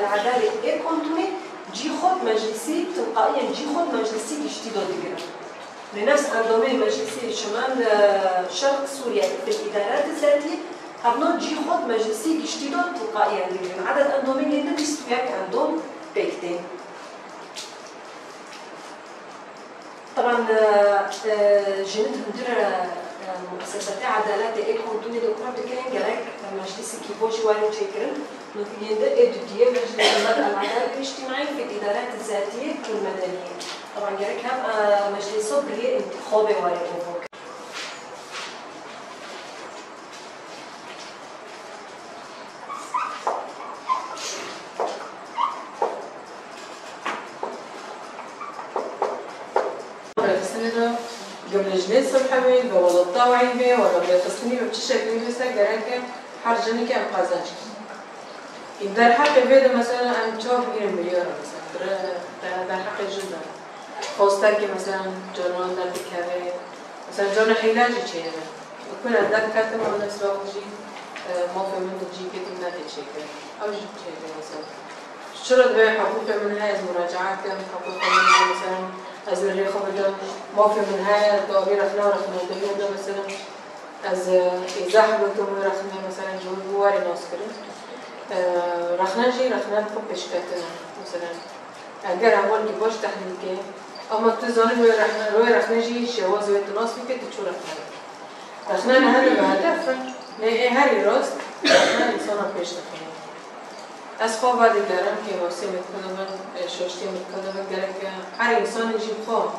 العدالة إيه كونتوني جي خود مجلسي تلقائيا جي خود مجلسي كشتي دو دقيقة لنفس أنظمة مجلسي شمال شرق سوريا في الإدارات الذاتية هبنو جي خود مجلسي كشتي دو تلقائيا دقيقة عدد أنظمة اللي نبستوياك عندهم بيكتين طبعا جنت هندر مؤسسات عدالات اي كونتوني دو كراب دكرين جالك مجلس كيبوشي وارو تشكرن نتيجه ادوديه مجلس العداله الاجتماعيه في الادارات الذاتيه والمدنيه طبعا جالك هم مجلس صبري انتخابي وارو قبل جلسة صبحوي قبل الطاوعي به وقبل التصنيع بشكل مثل جراك حرجني كم قازنش. إذا الحق بيدا مثلا أنا شوف غير مليون مثلا در حق جدا. خاصة مثلا جنون در بكره مثلا جون حلاجي شيء. وكنا در كاتم على نفس الوجه ما في من تجي كتير ناتج شيء. أو شيء مثلا. شرط به حقوق من هاي المراجعات كم حقوق من مثلا از الريخ بده ما في من هاي الدوائر رخنا ده مثلا از إزاح بده رخنا مثلا جواري ناس كريم رخنا بكش كاتنا مثلا اگر اول کی باش تحلیل که اما تو زانه روی رخنا جی شواز و تناسبی که تو رخنا نه هر هدف نه هر راست رخنا انسان پیش نکنه از خواب بعد دارم که واسه میکنم ششتی میکنم اگر که هر انسان جیب خواه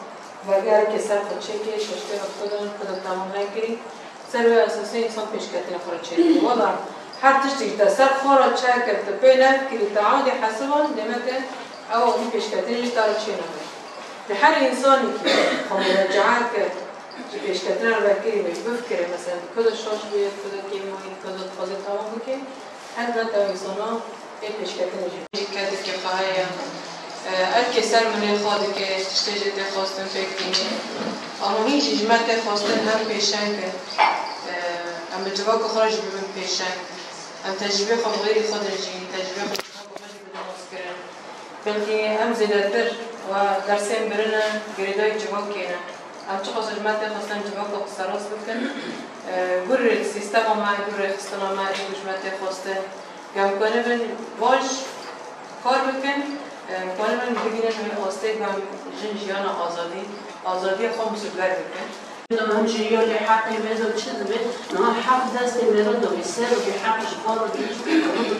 و اگر که سر خود چکه ششتی میکنم خود تمام نگیری سر و اساسی انسان پیش کتنه خورد چکه والا هر تشتی تا سر خورد چکه تا پیلت که تعادی حسبان دمکه او این پیش کتنه تا چی نگه به هر انسانی که مراجعه کرد که پیش کتنه رو بکری بفکره مثلا کد شاش بیاد کد که ماهی کد خواهد تمام بکن هر وقت انسانا این پیش کتنه جیب کدی که خواهی الکی سر من خواهد که تشتیجی خواستن فکرینه اما هیچ جمعت خواستن هم پیشن که ام جواب خارج ببین پیشن ام تجربه خود غیری خود رجین تجربه خود خارج بدناس کردن بلکه هم زیادتر و درسیم برنه گریدای جواب کنه ام چه خواست جمعت خواستن جواب خود سراس بکن گره سیستم ما گره خستنا ما جمعت خواستن گم کنه بن واج کار بکن کنه من بگیرن من خواسته گم جنجیان آزادی خود مسئول بکن لما همجي اللي حقي بهذا وتشذبت نهار حق داستي مرضو بيسار وبيحق شفار وبيحق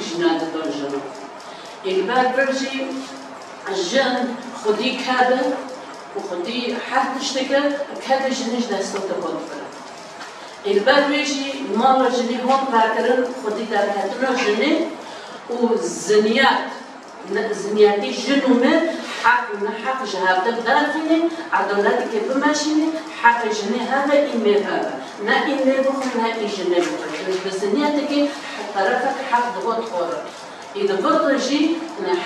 جناد الدرجة البال برجي الجن خدي كذا وخدي حد تشتكى كذا جنيش داستو تقول البال بيجي مال جني هون باكرن خدي دارهاتنا جني والزنيات زنياتي جنومه حق جهات دارتيني عدالتي كيف ماشيني حق جني هذا إيميل هذا نا إيميل بخل نا إيجني بخل بس زنياتك طرفك حق ضغط خورك إذا برضه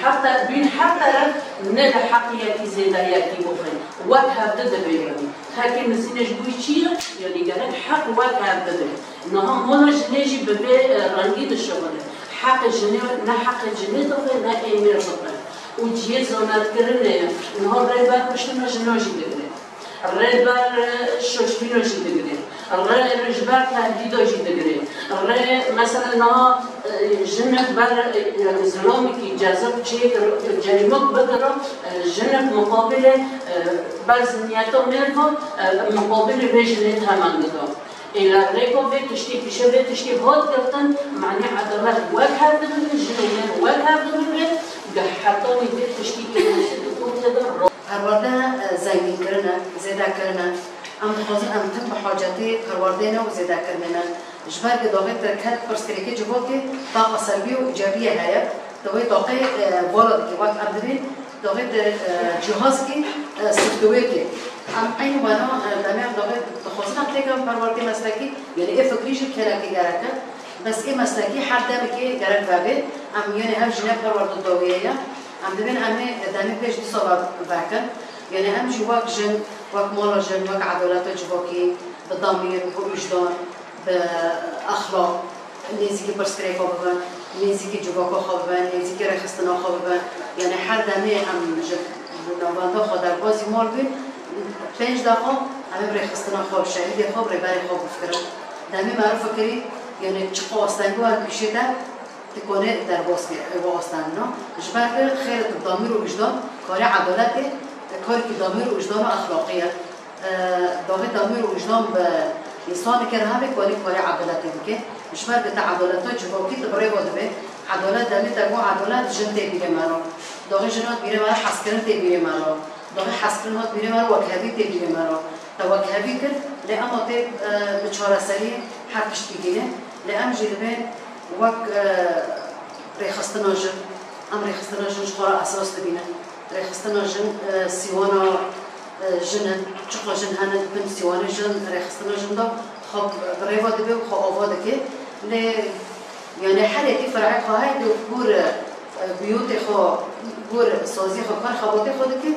حتى بين حتى من الحقيقة زيادة بخل وقتها بدأ بيرمي لكن نسينا جبويشيا يعني قالك حق وقتها بدأ إنهم هنا جنيجي ببي رنجين الشغل حق جني نا حق جني دخل نا إيميل دخل وجيه زونات كرنه نهار ريبار مشتنا جنوجي دقري الريبار شوشبينوجي دقري الرجبار تهديدوجي دقري مثلا نها جنة بار زلومي كي جازب شيء جريمك بدرو جنة مقابلة بازنياتو ميركو مقابلة بجنة همان دو إلى ريكو بيت تشتي بشبه تشتي هاد كرتن معني عدالات وجهة دقري جنوين وجهة دقري حتى يدير تشكيل هرورده زنگین کردن، زیاده کردن، ام تخصص ام تم بحاجاتی هرورده نه و زیاده کردن. جبر بداغت ترکت پرسکریکی جواب که طاقه سلبی و ایجابیه هست. دوای طاقه بالاد که وقت ابدی داغت جهاز که سوفتویر که ام این بنا دامه داغت تخصص ام تکم هرورده مسلکی یعنی افکریش کلاکی گرکه. بس این مسلکی هر دمی که گرک بابه ام یعنی هم جنب هرورده داویه ام دبین همه دمی پیش دیسالات بکن یعنی هم جواب جن وق مال جن وق عدالت جواکی بالضمير بوجدان بأخلاق نزیکی پرسکری خواب ببن، نزیکی جوگاکو خواب ببن، نزیکی رخستنا خواب ببن. یعنی هر دمه هم نوانده خود در بازی مال بین 5 دقیقه همه رخستنا خواب شهید خواب ریبری خواب بفکرن. دمه معروف کری یعنی چقدر آستانگو هم پیشیده تکونه در باسکی و آستاننا. جبر خیلی ضمیر و وجدان کار عدالته، کاری که ضمیر و وجدان و اخلاقیه. داغ ضمیر و وجدان به انسان که همه کار عدالته میگه. جبر به تعادلات جوابی تبرئه وادبه. عدالت دمی تگو عدالت جن تبیره مرا. داغ جنات بیره مرا حسکرن تبیره مرا. داغ حسکرنات بیره مرا وکهبی تبیره مرا. تا وکهبی کرد لام تب بچهار سری هر پشتی گیره. لام جلبه وک رخصتنا جن. رخصتنا جن شخورا اساس تبینه. رخصتنا جن سیوانا جن چقدر جن هنن بن سیوان جن رخصتنا جن دا خب برای دبی و خب آواده که ل یعنی حالتی فرعی خواهی دو بور بیوت خو بور سازی خو کار خواهی خود که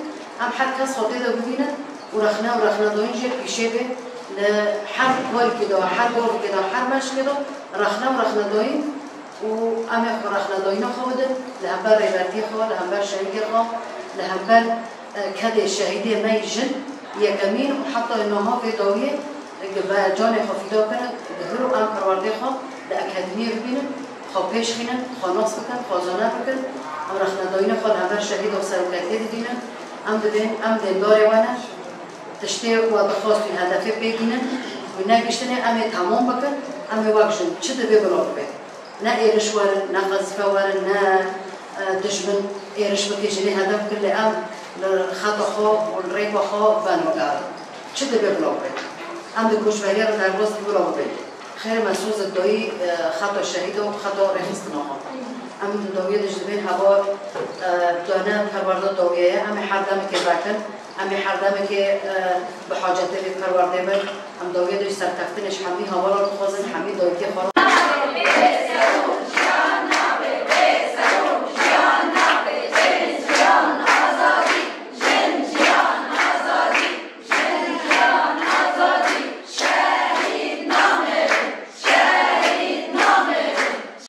هم هر کس خواهی دو ببینه و رخنا دو اینجا پیشه به ل هر کاری که دو هر گروه که دو هر مش که دو رخنا دوین و امه رخنا دوینا خواهد لهمبر ریبرتی خواه لهمبر شهیدی خواه لهمبر کد شهیدی می جن یکمین و حتی اینها که دویه و جان خفیدا کنند دهرو ام پرورده خواه لأکادمی ببینن خواه پیش خینن خواه ناس بکن خواه زانه بکن ام رخنا دوینه خواه لهمبر شهید و سرمکتی دیدینن ام دنداره وانه تشتی و دخواست این هدفه بگینن و نگشتنه امه تمام بکن امه واقعا چه دبه بلاد بید نه ایرش وارن نه غزفه وارن نه دشمن ایرش بکشنه هدف کلی ام لخطا خواه و الریب خواه بانوگار چه دبه بلاد بید ام دکوشوری رو در باز بلاد بید خیر مسوز دایی خطا شهید و خطا رخصتنا خواه ام داویه دجدبین هوا دانه پرورده داویه ام هر دمه که بکن ام هر دمه که به حاجته به پرورده بر ام داویه دج سرتفتنش همی هوا رو بخوازن همی دایی که خورا